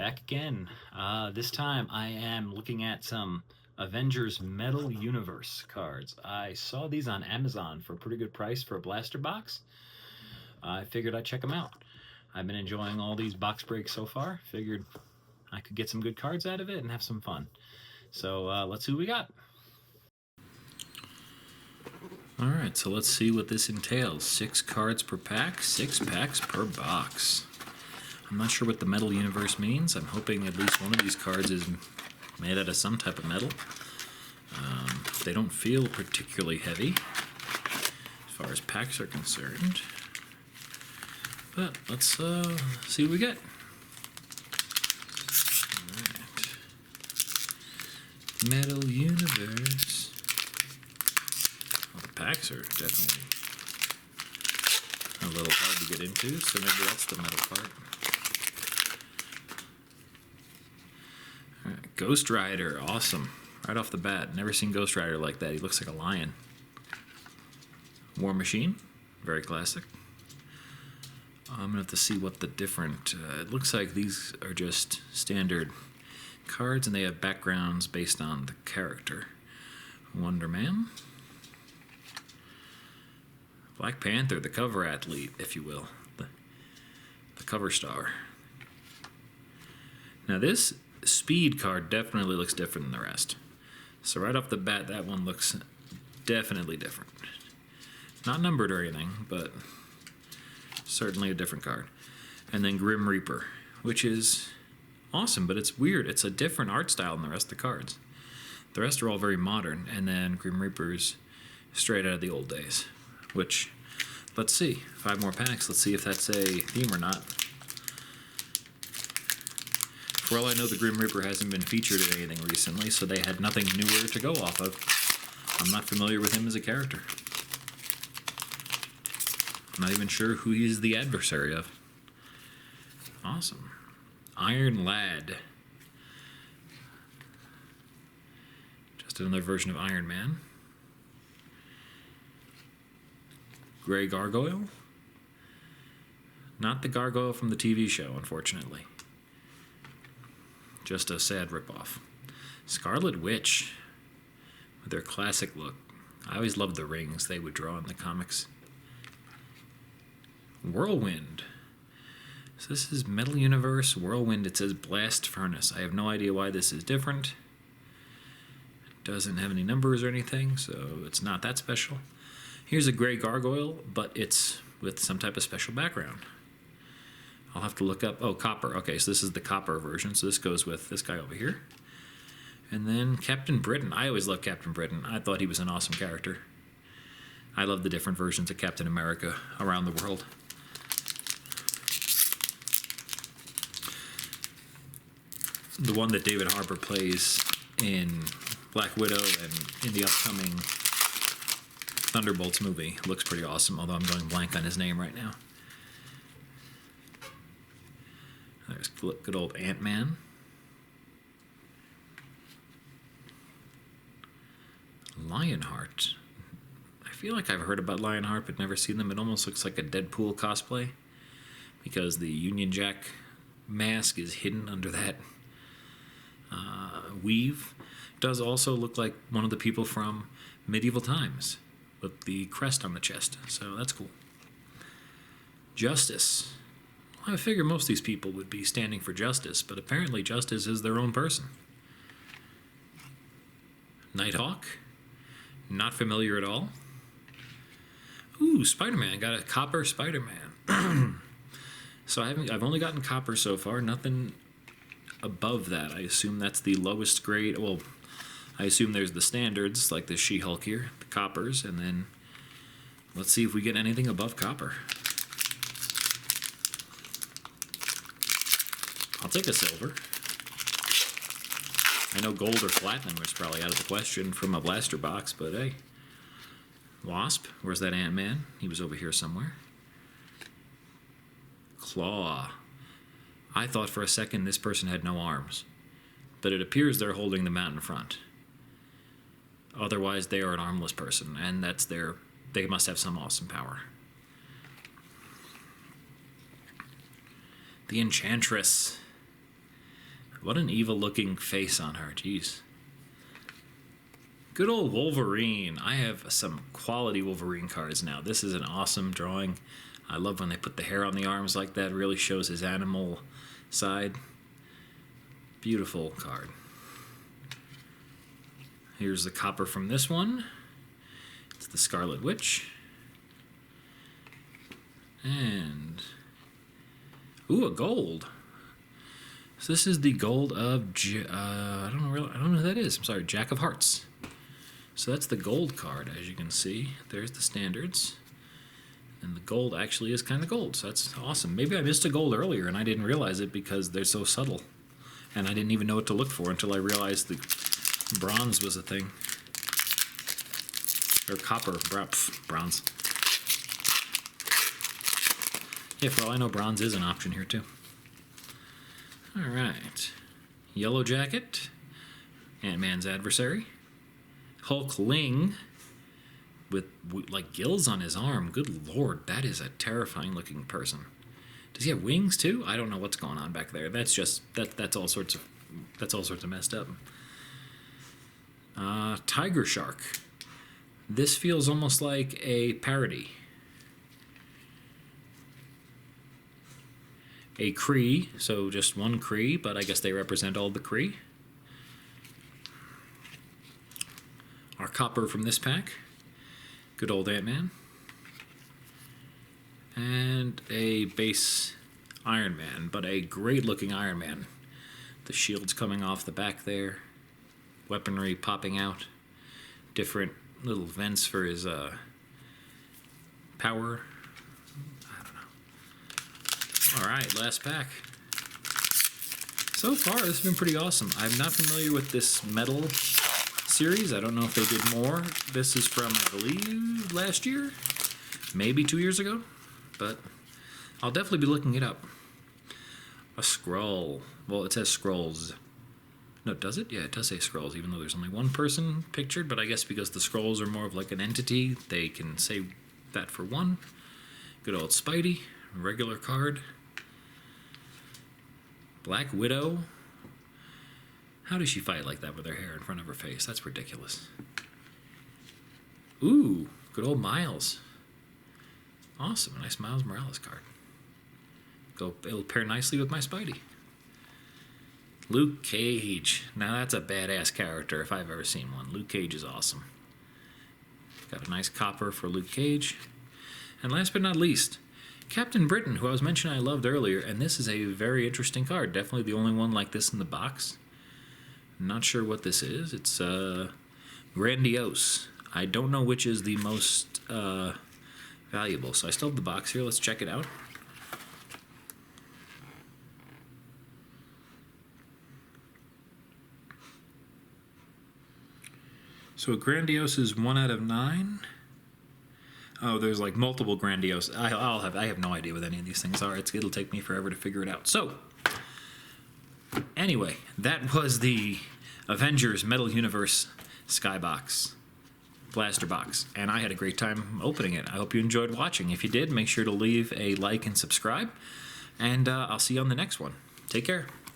Back again. This time I am looking at some Avengers Metal Universe cards. I saw these on Amazon for a pretty good price for a blaster box. I figured I'd check them out. I've been enjoying all these box breaks so far. Figured I could get some good cards out of it and have some fun. So let's see what we got. Alright, so let's see what this entails. 6 cards per pack, 6 packs per box. I'm not sure what the Metal Universe means. I'm hoping at least one of these cards is made out of some type of metal. They don't feel particularly heavy as far as packs are concerned. But let's see what we get. Alright. Metal Universe. Well, the packs are definitely a little hard to get into, so maybe that's the metal part. Alright, Ghost Rider, awesome. Right off the bat, never seen Ghost Rider like that. He looks like a lion. War Machine, very classic. I'm gonna have to see what the different. It looks like these are just standard cards, and they have backgrounds based on the character. Wonder Man, Black Panther, the cover athlete, if you will, the cover star. Now this Speed card definitely looks different than the rest. So right off the bat, that one looks definitely different. Not numbered or anything, but certainly a different card. And then Grim Reaper, which is awesome, but it's weird. It's a different art style than the rest of the cards. The rest are all very modern, and then Grim Reaper's straight out of the old days, which, let's see. 5 more packs. Let's see if that's a theme or not. For all I know, the Grim Reaper hasn't been featured in anything recently, so they had nothing newer to go off of. I'm not familiar with him as a character. I'm not even sure who he's the adversary of. Awesome. Iron Lad. Just another version of Iron Man. Gray Gargoyle. Not the gargoyle from the TV show, unfortunately. Just a sad ripoff. Scarlet Witch, with their classic look. I always loved the rings they would draw in the comics. Whirlwind. So this is Metal Universe Whirlwind. It says Blast Furnace. I have no idea why this is different. It doesn't have any numbers or anything, so it's not that special. Here's a Gray Gargoyle, but it's with some type of special background. I'll have to look up. Oh, copper. Okay, so this is the copper version. So this goes with this guy over here. And then Captain Britain. I always loved Captain Britain. I thought he was an awesome character. I love the different versions of Captain America around the world. The one that David Harbour plays in Black Widow and in the upcoming Thunderbolts movie looks pretty awesome, although I'm going blank on his name right now. There's good old Ant-Man. Lionheart. I feel like I've heard about Lionheart but never seen them. It almost looks like a Deadpool cosplay because the Union Jack mask is hidden under that weave. It does also look like one of the people from Medieval Times with the crest on the chest, so that's cool. Justice. I figure most of these people would be standing for justice, but apparently justice is their own person. Nighthawk. Not familiar at all. Ooh, Spider-Man. Got a copper Spider-Man. So I've only gotten copper so far. Nothing above that. I assume that's the lowest grade. Well, I assume there's the standards, like the She-Hulk here, the coppers, and then let's see if we get anything above copper. I'll take a silver. I know gold or platinum is probably out of the question from a blaster box, but hey. Wasp, where's that Ant-Man? He was over here somewhere. Claw. I thought for a second this person had no arms, but it appears they're holding them out in front. Otherwise, they are an armless person, and they must have some awesome power. The Enchantress. What an evil-looking face on her. Jeez. Good old Wolverine. I have some quality Wolverine cards now. This is an awesome drawing. I love when they put the hair on the arms like that. It really shows his animal side. Beautiful card. Here's the copper from this one. It's the Scarlet Witch. And ooh, a gold. So this is the gold of I don't know who that is. I'm sorry, Jack of Hearts. So that's the gold card, as you can see. There's the standards. And the gold actually is kind of gold, so that's awesome. Maybe I missed a gold earlier and I didn't realize it because they're so subtle. And I didn't even know what to look for until I realized the bronze was a thing. Or copper, bronze. Yeah, for all I know, bronze is an option here too. Alright. Yellow Jacket. Ant-Man's adversary. Hulkling. With like gills on his arm. Good lord, that is a terrifying looking person. Does he have wings too? I don't know what's going on back there. That's just that's all sorts of messed up. Tiger Shark. This feels almost like a parody. A Kree, so just one Kree, but I guess they represent all the Kree. Our copper from this pack. Good old Ant-Man. And a base Iron Man, but a great looking Iron Man. The shield's coming off the back there. Weaponry popping out. Different little vents for his power. I don't know. Alright, last pack. So far, this has been pretty awesome. I'm not familiar with this metal series. I don't know if they did more. This is from, I believe, last year? Maybe 2 years ago? But I'll definitely be looking it up. A scroll. Well, it says scrolls. No, does it? Yeah, it does say scrolls, even though there's only one person pictured. But I guess because the scrolls are more of like an entity, they can say that for one. Good old Spidey. Regular card. Black Widow. How does she fight like that with her hair in front of her face? That's ridiculous. Ooh, good old Miles. Awesome, a nice Miles Morales card. It'll pair nicely with my Spidey. Luke Cage. Now that's a badass character if I've ever seen one. Luke Cage is awesome. Got a nice copper for Luke Cage. And last but not least, Captain Britain, who I was mentioning I loved earlier, and this is a very interesting card. Definitely the only one like this in the box. Not sure what this is. It's grandiose. I don't know which is the most valuable. So I still have the box here. Let's check it out. So a grandiose is 1 out of 9. Oh, there's like multiple grandiose. I have no idea what any of these things are. It'll take me forever to figure it out. So anyway, that was the Avengers Metal Universe Skybox Blaster Box, and I had a great time opening it. I hope you enjoyed watching. If you did, make sure to leave a like and subscribe, and I'll see you on the next one. Take care.